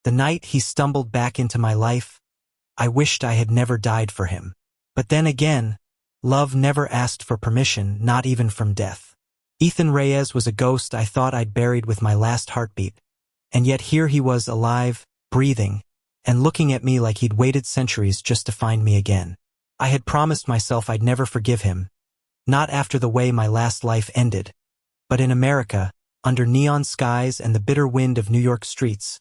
The night he stumbled back into my life, I wished I had never died for him. But then again, love never asked for permission, not even from death. Ethan Reyes was a ghost I thought I'd buried with my last heartbeat, and yet here he was alive, breathing, and looking at me like he'd waited centuries just to find me again. I had promised myself I'd never forgive him, not after the way my last life ended, but in America, under neon skies and the bitter wind of New York streets,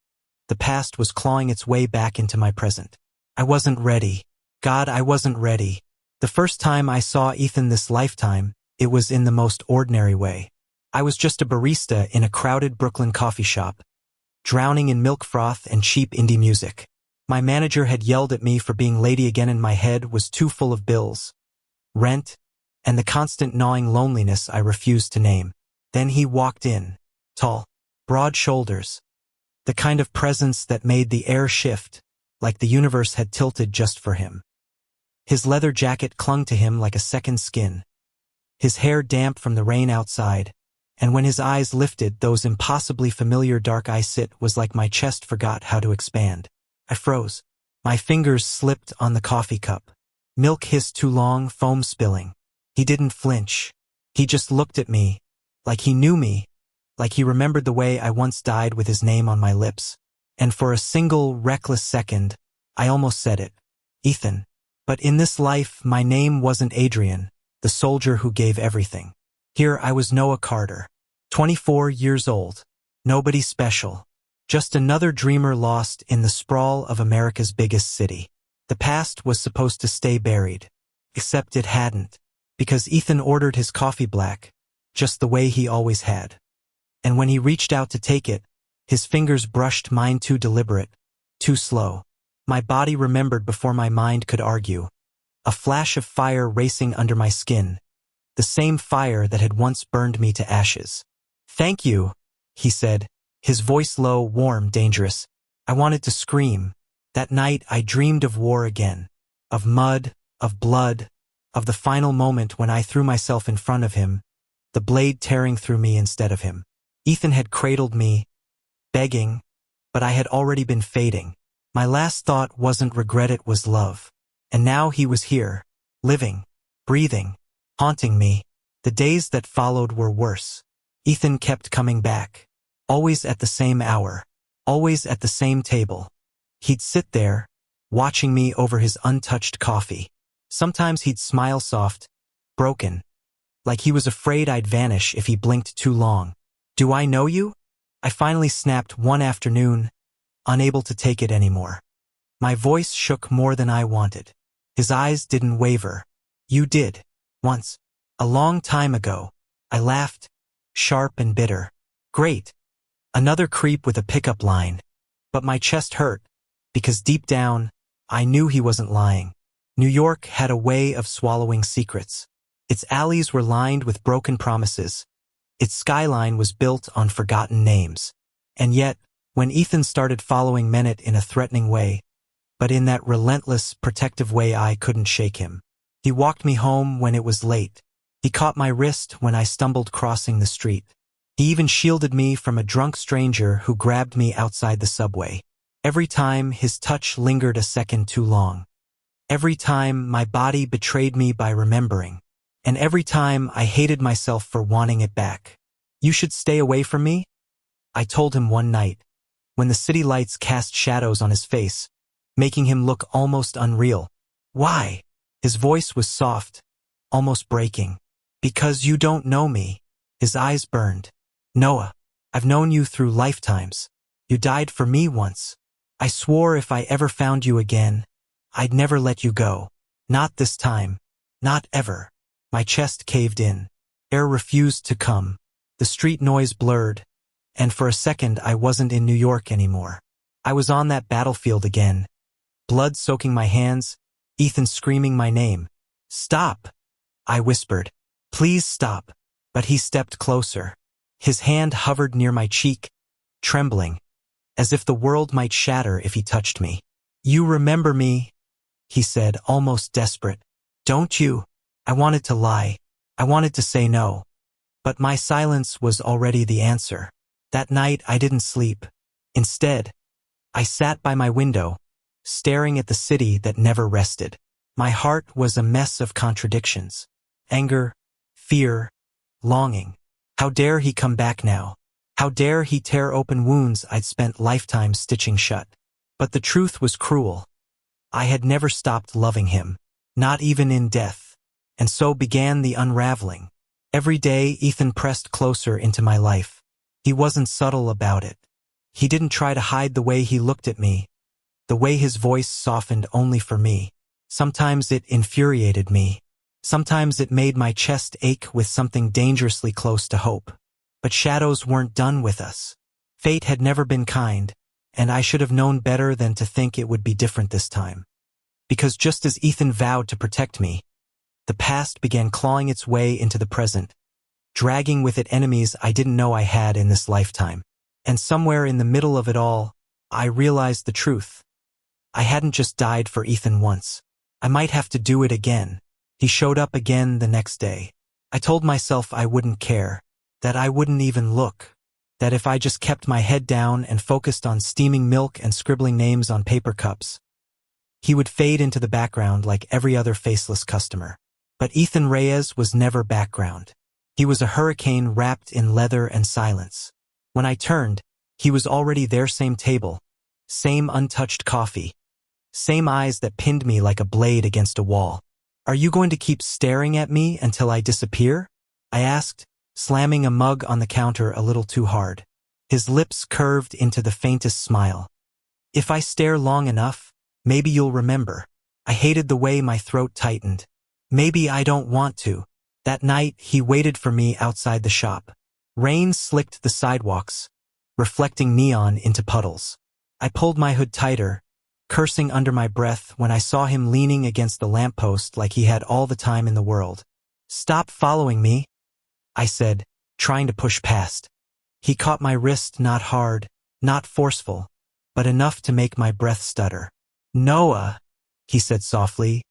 the past was clawing its way back into my present. I wasn't ready. God, I wasn't ready. The first time I saw Ethan this lifetime, it was in the most ordinary way. I was just a barista in a crowded Brooklyn coffee shop, drowning in milk froth and cheap indie music. My manager had yelled at me for being lady again, and my head was too full of bills, rent, and the constant gnawing loneliness I refused to name. Then he walked in, tall, broad shoulders, the kind of presence that made the air shift, like the universe had tilted just for him. His leather jacket clung to him like a second skin, his hair damp from the rain outside, and when his eyes lifted, those impossibly familiar dark eyes, it was like my chest forgot how to expand. I froze. My fingers slipped on the coffee cup. Milk hissed too long, foam spilling. He didn't flinch. He just looked at me, like he knew me, like he remembered the way I once died with his name on my lips. And for a single, reckless second, I almost said it. Ethan. But in this life, my name wasn't Adrian, the soldier who gave everything. Here I was Noah Carter, 24 years old. Nobody special. Just another dreamer lost in the sprawl of America's biggest city. The past was supposed to stay buried. Except it hadn't. Because Ethan ordered his coffee black, just the way he always had. And when he reached out to take it, his fingers brushed mine, too deliberate, too slow. My body remembered before my mind could argue. A flash of fire racing under my skin. The same fire that had once burned me to ashes. "Thank you," he said, his voice low, warm, dangerous. I wanted to scream. That night I dreamed of war again. Of mud, of blood, of the final moment when I threw myself in front of him, the blade tearing through me instead of him. Ethan had cradled me, begging, but I had already been fading. My last thought wasn't regret, it was love. And now he was here, living, breathing, haunting me. The days that followed were worse. Ethan kept coming back. Always at the same hour. Always at the same table. He'd sit there, watching me over his untouched coffee. Sometimes he'd smile soft, broken, like he was afraid I'd vanish if he blinked too long. "Do I know you?" I finally snapped one afternoon, unable to take it anymore. My voice shook more than I wanted. His eyes didn't waver. "You did. Once. A long time ago." I laughed, sharp and bitter. "Great. Another creep with a pickup line." But my chest hurt, because deep down, I knew he wasn't lying. New York had a way of swallowing secrets. Its alleys were lined with broken promises. Its skyline was built on forgotten names. And yet, when Ethan started following Menet in a threatening way, but in that relentless, protective way, I couldn't shake him. He walked me home when it was late. He caught my wrist when I stumbled crossing the street. He even shielded me from a drunk stranger who grabbed me outside the subway. Every time his touch lingered a second too long. Every time my body betrayed me by remembering. And every time I hated myself for wanting it back. "You should stay away from me," I told him one night, when the city lights cast shadows on his face, making him look almost unreal. "Why?" His voice was soft, almost breaking. "Because you don't know me." His eyes burned. "Noah, I've known you through lifetimes. You died for me once. I swore if I ever found you again, I'd never let you go. Not this time. Not ever." My chest caved in. Air refused to come. The street noise blurred, and for a second I wasn't in New York anymore. I was on that battlefield again. Blood soaking my hands, Ethan screaming my name. "Stop," I whispered. "Please stop." But he stepped closer. His hand hovered near my cheek, trembling, as if the world might shatter if he touched me. "You remember me," he said, almost desperate. "Don't you?" I wanted to lie. I wanted to say no. But my silence was already the answer. That night I didn't sleep. Instead, I sat by my window, staring at the city that never rested. My heart was a mess of contradictions. Anger, fear, longing. How dare he come back now? How dare he tear open wounds I'd spent lifetimes stitching shut? But the truth was cruel. I had never stopped loving him, not even in death. And so began the unraveling. Every day Ethan pressed closer into my life. He wasn't subtle about it. He didn't try to hide the way he looked at me, the way his voice softened only for me. Sometimes it infuriated me. Sometimes it made my chest ache with something dangerously close to hope. But shadows weren't done with us. Fate had never been kind, and I should have known better than to think it would be different this time. Because just as Ethan vowed to protect me, the past began clawing its way into the present, dragging with it enemies I didn't know I had in this lifetime. And somewhere in the middle of it all, I realized the truth. I hadn't just died for Ethan once. I might have to do it again. He showed up again the next day. I told myself I wouldn't care, that I wouldn't even look, that if I just kept my head down and focused on steaming milk and scribbling names on paper cups, he would fade into the background like every other faceless customer. But Ethan Reyes was never background. He was a hurricane wrapped in leather and silence. When I turned, he was already there, same table, same untouched coffee, same eyes that pinned me like a blade against a wall. "Are you going to keep staring at me until I disappear?" I asked, slamming a mug on the counter a little too hard. His lips curved into the faintest smile. "If I stare long enough, maybe you'll remember." I hated the way my throat tightened. Maybe I don't want to. That night, he waited for me outside the shop. Rain slicked the sidewalks, reflecting neon into puddles. I pulled my hood tighter, cursing under my breath when I saw him leaning against the lamppost like he had all the time in the world. "Stop following me," I said, trying to push past. He caught my wrist, not hard, not forceful, but enough to make my breath stutter. "Noah," he said softly,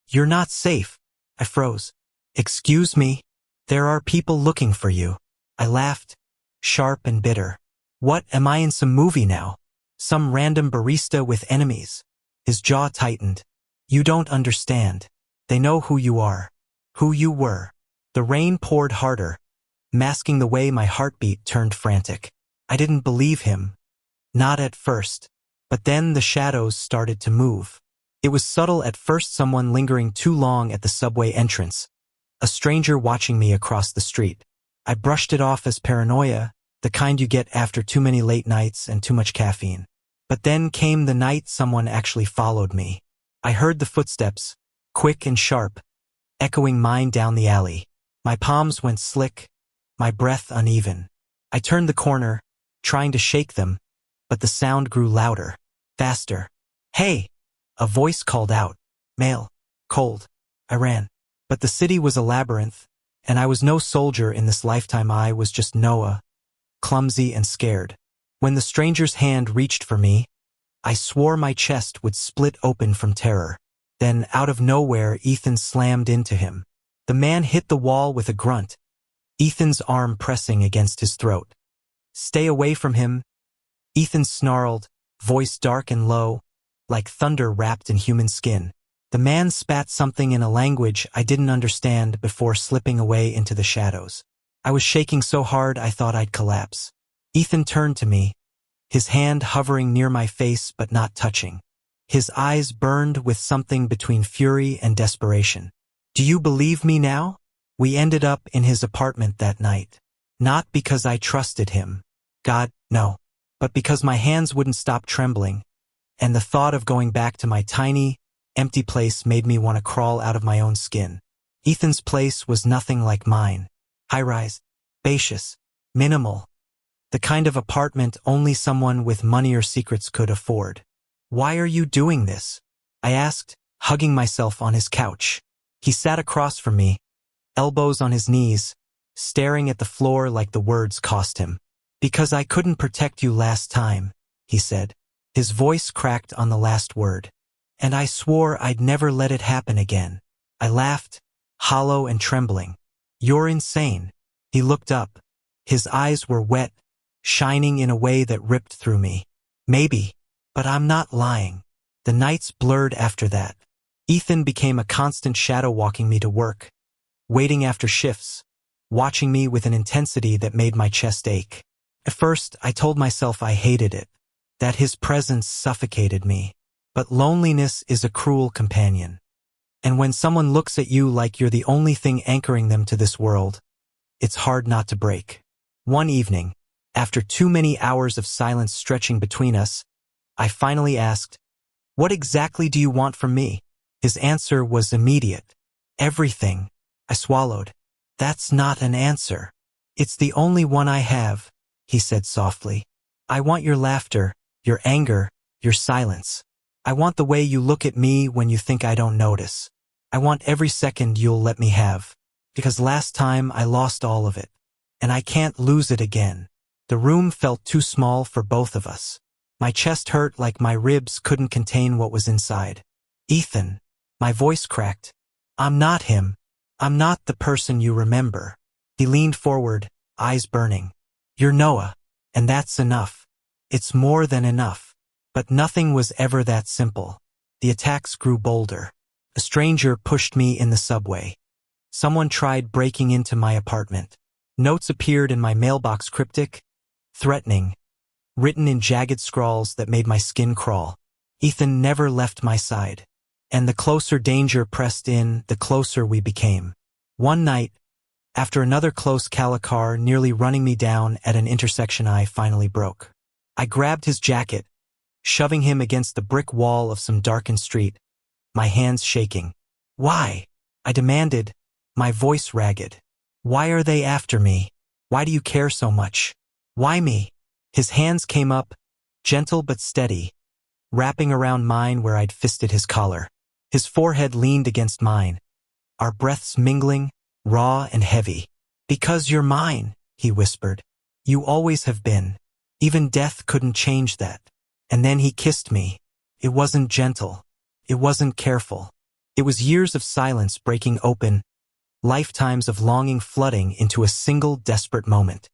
"you're not safe." I froze. "Excuse me? There are people looking for you." I laughed, sharp and bitter. "What, am I in some movie now? Some random barista with enemies?" His jaw tightened. "You don't understand. They know who you are. Who you were." The rain poured harder, masking the way my heartbeat turned frantic. I didn't believe him. Not at first. But then the shadows started to move. It was subtle at first, someone lingering too long at the subway entrance, a stranger watching me across the street. I brushed it off as paranoia, the kind you get after too many late nights and too much caffeine. But then came the night someone actually followed me. I heard the footsteps, quick and sharp, echoing mine down the alley. My palms went slick, my breath uneven. I turned the corner, trying to shake them, but the sound grew louder, faster. "Hey!" A voice called out. Male. Cold. I ran. But the city was a labyrinth, and I was no soldier in this lifetime. I was just Noah, clumsy and scared. When the stranger's hand reached for me, I swore my chest would split open from terror. Then, out of nowhere, Ethan slammed into him. The man hit the wall with a grunt, Ethan's arm pressing against his throat. "Stay away from him," Ethan snarled, voice dark and low, like thunder wrapped in human skin. The man spat something in a language I didn't understand before slipping away into the shadows. I was shaking so hard I thought I'd collapse. Ethan turned to me, his hand hovering near my face but not touching. His eyes burned with something between fury and desperation. "Do you believe me now?" We ended up in his apartment that night. Not because I trusted him. God, no. But because my hands wouldn't stop trembling, and the thought of going back to my tiny, empty place made me want to crawl out of my own skin. Ethan's place was nothing like mine. High-rise, spacious, minimal. The kind of apartment only someone with money or secrets could afford. "Why are you doing this?" I asked, hugging myself on his couch. He sat across from me, elbows on his knees, staring at the floor like the words cost him. "Because I couldn't protect you last time," he said. His voice cracked on the last word. "And I swore I'd never let it happen again." I laughed, hollow and trembling. "You're insane." He looked up. His eyes were wet, shining in a way that ripped through me. "Maybe. But I'm not lying. The nights blurred after that. Ethan became a constant shadow walking me to work, waiting after shifts, watching me with an intensity that made my chest ache. At first, I told myself I hated it, that his presence suffocated me. But loneliness is a cruel companion. And when someone looks at you like you're the only thing anchoring them to this world, it's hard not to break. One evening, after too many hours of silence stretching between us, I finally asked, "What exactly do you want from me?" His answer was immediate. "Everything." I swallowed. "That's not an answer. It's the only one I have," he said softly. "I want your laughter, your anger, your silence. I want the way you look at me when you think I don't notice. I want every second you'll let me have. Because last time I lost all of it. And I can't lose it again." The room felt too small for both of us. My chest hurt like my ribs couldn't contain what was inside. "Ethan." My voice cracked. "I'm not him. I'm not the person you remember." He leaned forward, eyes burning. "You're Noah. And that's enough. It's more than enough." But nothing was ever that simple. The attacks grew bolder. A stranger pushed me in the subway. Someone tried breaking into my apartment. Notes appeared in my mailbox, cryptic, threatening, written in jagged scrawls that made my skin crawl. Ethan never left my side. And the closer danger pressed in, the closer we became. One night, after another close car nearly running me down at an intersection, I finally broke. I grabbed his jacket, shoving him against the brick wall of some darkened street, my hands shaking. "Why?" I demanded, my voice ragged. "Why are they after me? Why do you care so much? Why me?" His hands came up, gentle but steady, wrapping around mine where I'd fisted his collar. His forehead leaned against mine, our breaths mingling, raw and heavy. "Because you're mine," he whispered. "You always have been. Even death couldn't change that." And then he kissed me. It wasn't gentle. It wasn't careful. It was years of silence breaking open, lifetimes of longing flooding into a single desperate moment.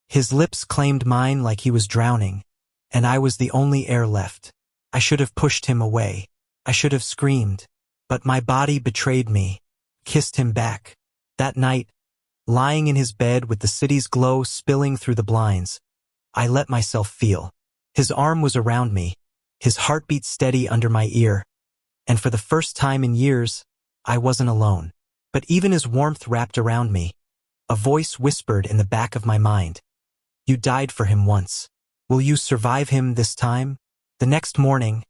His lips claimed mine like he was drowning, and I was the only air left. I should have pushed him away. I should have screamed. But my body betrayed me, kissed him back. That night, lying in his bed with the city's glow spilling through the blinds, I let myself feel. His arm was around me, his heartbeat steady under my ear, and for the first time in years, I wasn't alone. But even as warmth wrapped around me, a voice whispered in the back of my mind, "You died for him once. Will you survive him this time?" The next morning,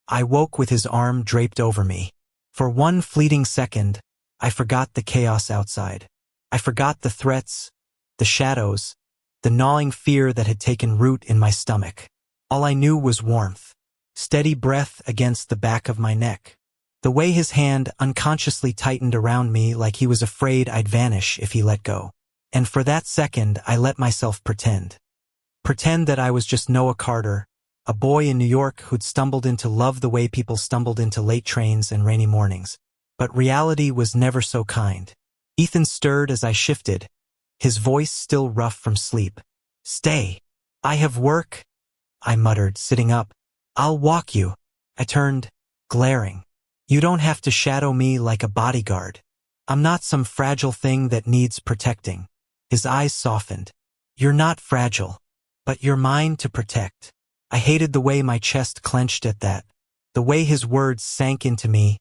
I woke with his arm draped over me. For one fleeting second, I forgot the chaos outside. I forgot the threats, the shadows, the gnawing fear that had taken root in my stomach. All I knew was warmth, steady breath against the back of my neck. The way his hand unconsciously tightened around me like he was afraid I'd vanish if he let go. And for that second, I let myself pretend. Pretend that I was just Noah Carter, a boy in New York who'd stumbled into love the way people stumbled into late trains and rainy mornings. But reality was never so kind. Ethan stirred as I shifted, his voice still rough from sleep. "Stay. I have work," I muttered, sitting up. "I'll walk you." I turned, glaring. "You don't have to shadow me like a bodyguard. I'm not some fragile thing that needs protecting." His eyes softened. "You're not fragile, but you're mine to protect." I hated the way my chest clenched at that, the way his words sank into me,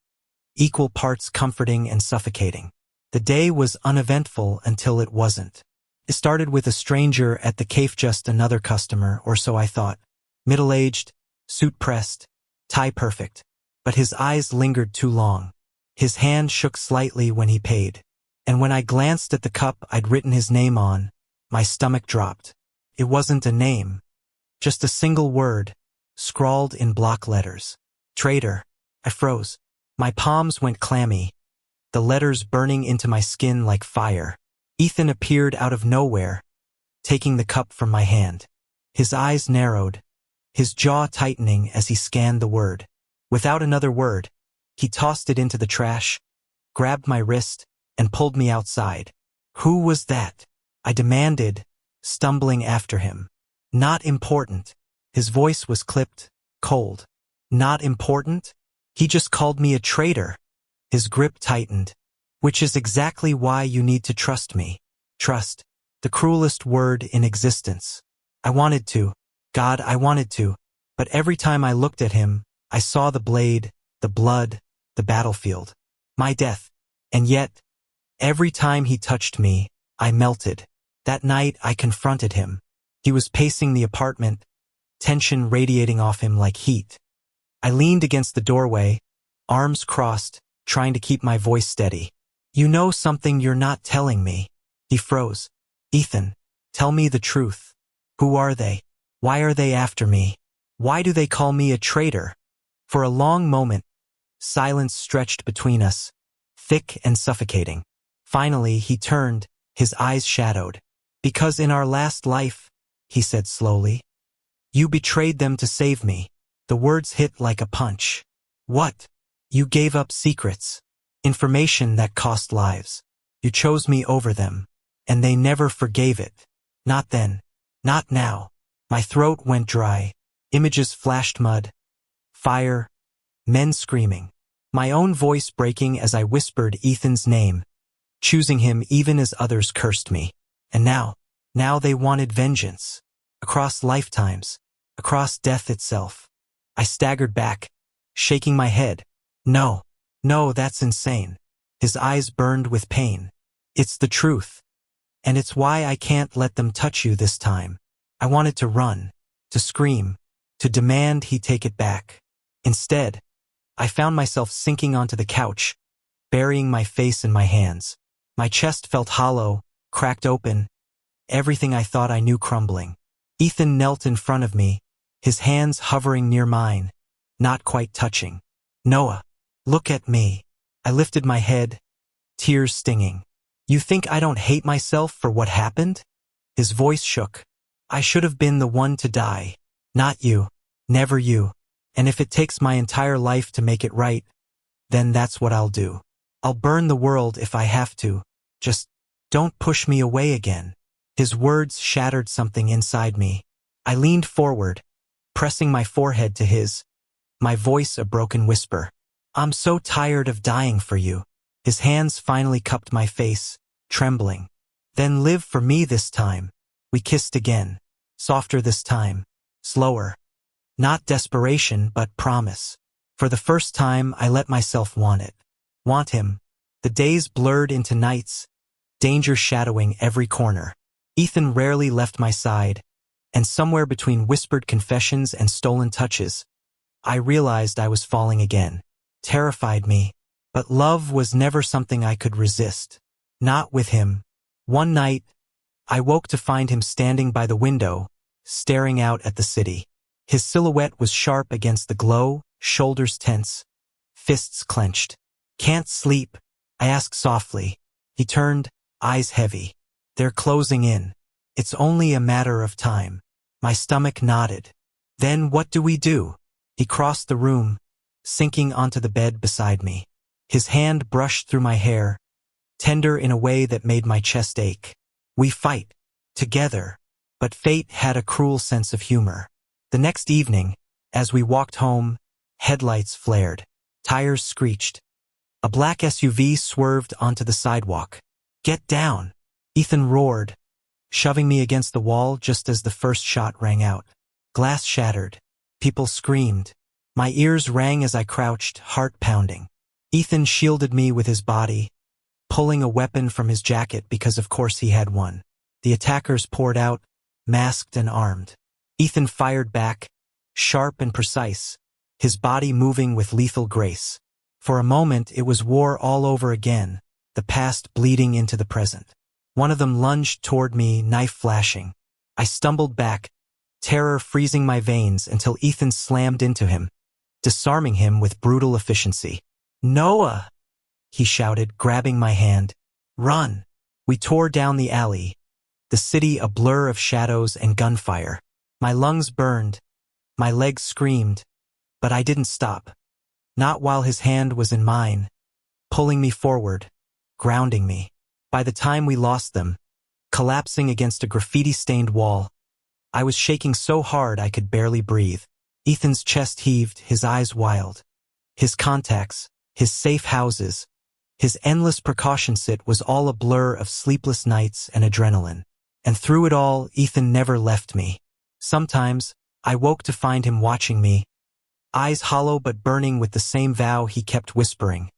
equal parts comforting and suffocating. The day was uneventful until it wasn't. It started with a stranger at the cafe, just another customer, or so I thought. Middle-aged, suit pressed, tie perfect. But his eyes lingered too long. His hand shook slightly when he paid. And when I glanced at the cup I'd written his name on, my stomach dropped. It wasn't a name. Just a single word, scrawled in block letters. "Traitor." I froze. My palms went clammy, the letters burning into my skin like fire. Ethan appeared out of nowhere, taking the cup from my hand. His eyes narrowed, his jaw tightening as he scanned the word. Without another word, he tossed it into the trash, grabbed my wrist, and pulled me outside. "Who was that?" I demanded, stumbling after him. "Not important." His voice was clipped, Cold. Not important? He just called me a traitor. His grip tightened. Which is exactly why you need to trust me. Trust. The cruelest word in existence. I wanted to. God, I wanted to. But every time I looked at him, I saw the blade, the blood, the battlefield. My death. And yet, every time he touched me, I melted. That night, I confronted him. He was pacing the apartment, tension radiating off him like heat. I leaned against the doorway, arms crossed, trying to keep my voice steady. You know something you're not telling me. He froze. Ethan, tell me the truth. Who are they? Why are they after me? Why do they call me a traitor? For a long moment, silence stretched between us, thick and suffocating. Finally, he turned, his eyes shadowed. Because in our last life, he said slowly, you betrayed them to save me. The words hit like a punch. What? You gave up secrets. Information that cost lives. You chose me over them. And they never forgave it. Not then. Not now. My throat went dry. Images flashed mud. Fire. Men screaming. My own voice breaking as I whispered Ethan's name, choosing him even as others cursed me. And now they wanted vengeance. Across lifetimes. Across death itself. I staggered back, shaking my head. No, that's insane. His eyes burned with pain. It's the truth. And it's why I can't let them touch you this time. I wanted to run, to scream, to demand he take it back. Instead, I found myself sinking onto the couch, burying my face in my hands. My chest felt hollow, cracked open, everything I thought I knew crumbling. Ethan knelt in front of me, his hands hovering near mine, not quite touching. Noah, look at me. I lifted my head, tears stinging. You think I don't hate myself for what happened? His voice shook. I should have been the one to die. Not you. Never you. And if it takes my entire life to make it right, then that's what I'll do. I'll burn the world if I have to. Just don't push me away again. His words shattered something inside me. I leaned forward, pressing my forehead to his, my voice a broken whisper. I'm so tired of dying for you. His hands finally cupped my face, trembling. Then live for me this time. We kissed again. Softer this time. Slower. Not desperation, but promise. For the first time, I let myself want it. Want him. The days blurred into nights, danger shadowing every corner. Ethan rarely left my side, and somewhere between whispered confessions and stolen touches, I realized I was falling again. Terrified me. But love was never something I could resist. Not with him. One night, I woke to find him standing by the window, staring out at the city. His silhouette was sharp against the glow, shoulders tense, fists clenched. Can't sleep, I asked softly. He turned, eyes heavy. They're closing in. It's only a matter of time. My stomach nodded. Then what do we do? He crossed the room, sinking onto the bed beside me. His hand brushed through my hair, tender in a way that made my chest ache. We fight. Together. But fate had a cruel sense of humor. The next evening, as we walked home, headlights flared. Tires screeched. A black SUV swerved onto the sidewalk. Get down! Ethan roared, shoving me against the wall just as the first shot rang out. Glass shattered. People screamed. My ears rang as I crouched, heart pounding. Ethan shielded me with his body, pulling a weapon from his jacket because of course he had one. The attackers poured out, masked and armed. Ethan fired back, sharp and precise, his body moving with lethal grace. For a moment it was war all over again, the past bleeding into the present. One of them lunged toward me, knife flashing. I stumbled back, terror freezing my veins until Ethan slammed into him, disarming him with brutal efficiency. Noah! He shouted, grabbing my hand. Run! We tore down the alley, the city a blur of shadows and gunfire. My lungs burned, my legs screamed, but I didn't stop. Not while his hand was in mine, pulling me forward, grounding me. By the time we lost them, collapsing against a graffiti-stained wall, I was shaking so hard I could barely breathe. Ethan's chest heaved, his eyes wild. His contacts, his safe houses, his endless precaution set was all a blur of sleepless nights and adrenaline. And through it all, Ethan never left me. Sometimes, I woke to find him watching me, eyes hollow but burning with the same vow he kept whispering.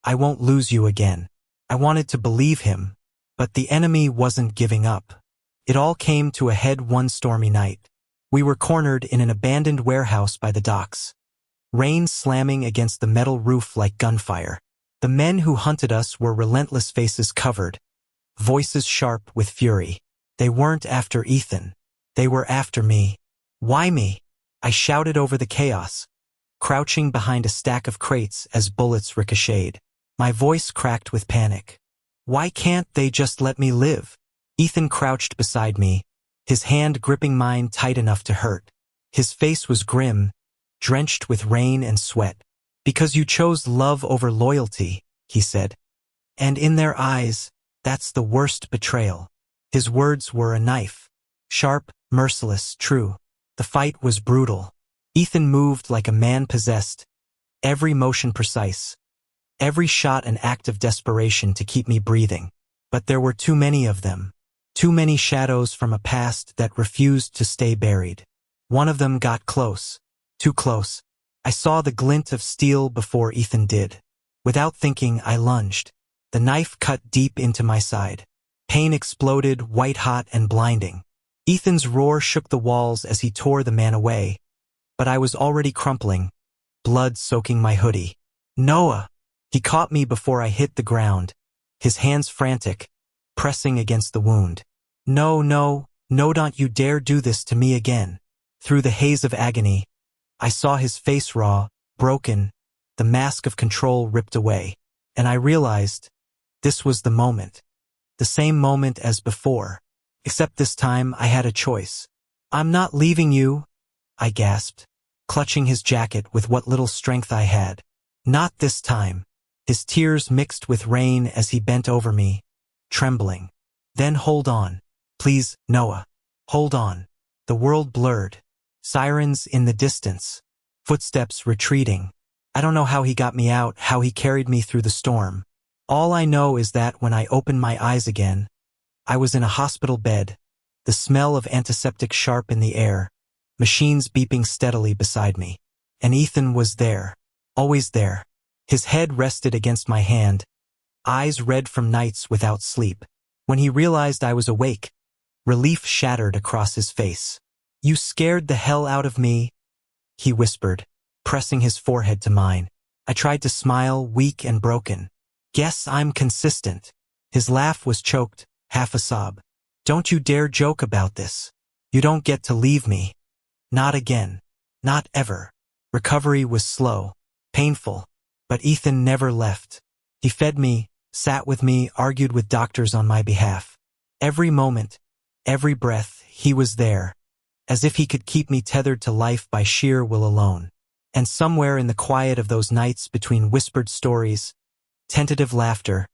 I won't lose you again. I wanted to believe him, but the enemy wasn't giving up. It all came to a head one stormy night. We were cornered in an abandoned warehouse by the docks. Rain slamming against the metal roof like gunfire. The men who hunted us were relentless, faces covered, voices sharp with fury. They weren't after Ethan. They were after me. Why me? I shouted over the chaos, crouching behind a stack of crates as bullets ricocheted. My voice cracked with panic. Why can't they just let me live? Ethan crouched beside me, his hand gripping mine tight enough to hurt. His face was grim, drenched with rain and sweat. Because you chose love over loyalty, he said. And in their eyes, that's the worst betrayal. His words were a knife. Sharp, merciless, true. The fight was brutal. Ethan moved like a man possessed, every motion precise, every shot an act of desperation to keep me breathing. But there were too many of them. Too many shadows from a past that refused to stay buried. One of them got close. Too close. I saw the glint of steel before Ethan did. Without thinking, I lunged. The knife cut deep into my side. Pain exploded, white-hot and blinding. Ethan's roar shook the walls as he tore the man away, but I was already crumpling, blood soaking my hoodie. Noah! He caught me before I hit the ground, his hands frantic, pressing against the wound. No, no, no, don't you dare do this to me again. Through the haze of agony, I saw his face raw, broken, the mask of control ripped away, and I realized this was the moment. The same moment as before, except this time I had a choice. I'm not leaving you, I gasped, clutching his jacket with what little strength I had. Not this time. His tears mixed with rain as he bent over me, trembling. Then hold on. Please, Noah. Hold on. The world blurred. Sirens in the distance. Footsteps retreating. I don't know how he got me out, how he carried me through the storm. All I know is that when I opened my eyes again, I was in a hospital bed, the smell of antiseptic sharp in the air, machines beeping steadily beside me. And Ethan was there, always there. His head rested against my hand, eyes red from nights without sleep. When he realized I was awake, relief shattered across his face. You scared the hell out of me, he whispered, pressing his forehead to mine. I tried to smile, weak and broken. Guess I'm consistent. His laugh was choked, half a sob. Don't you dare joke about this. You don't get to leave me. Not again. Not ever. Recovery was slow, painful, but Ethan never left. He fed me, sat with me, argued with doctors on my behalf. Every moment, every breath, he was there, as if he could keep me tethered to life by sheer will alone. And somewhere in the quiet of those nights between whispered stories, tentative laughter,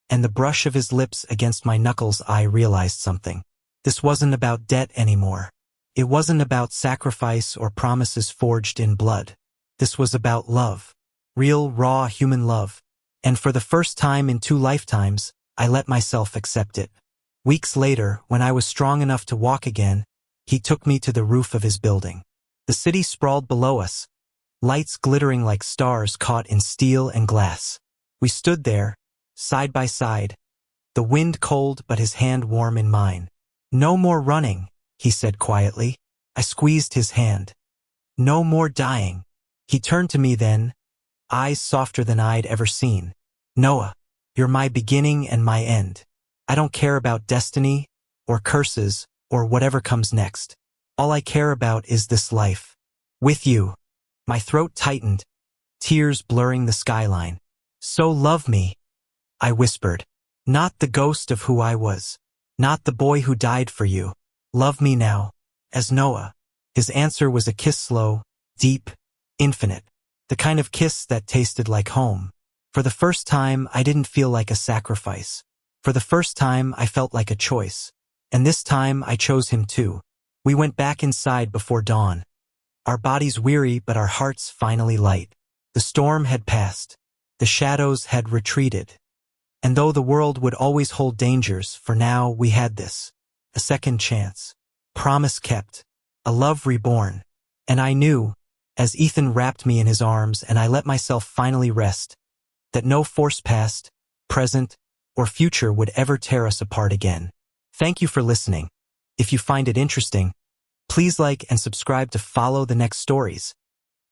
and the brush of his lips against my knuckles, I realized something. This wasn't about debt anymore. It wasn't about sacrifice or promises forged in blood. This was about love. Real, raw human love. And for the first time in 2 lifetimes, I let myself accept it. Weeks later, when I was strong enough to walk again, he took me to the roof of his building. The city sprawled below us, lights glittering like stars caught in steel and glass. We stood there, side by side, the wind cold but his hand warm in mine. No more running, he said quietly. I squeezed his hand. No more dying. He turned to me then, eyes softer than I'd ever seen. Noah, you're my beginning and my end. I don't care about destiny, or curses, or whatever comes next. All I care about is this life. With you. My throat tightened, tears blurring the skyline. So love me, I whispered. Not the ghost of who I was. Not the boy who died for you. Love me now, as Noah. His answer was a kiss, slow, deep, infinite. The kind of kiss that tasted like home. For the first time, I didn't feel like a sacrifice. For the first time, I felt like a choice. And this time, I chose him too. We went back inside before dawn. Our bodies weary, but our hearts finally light. The storm had passed. The shadows had retreated. And though the world would always hold dangers, for now we had this. A second chance. Promise kept. A love reborn. And I knew, as Ethan wrapped me in his arms and I let myself finally rest, that no force past, present, or future would ever tear us apart again. Thank you for listening. If you find it interesting, please like and subscribe to follow the next stories.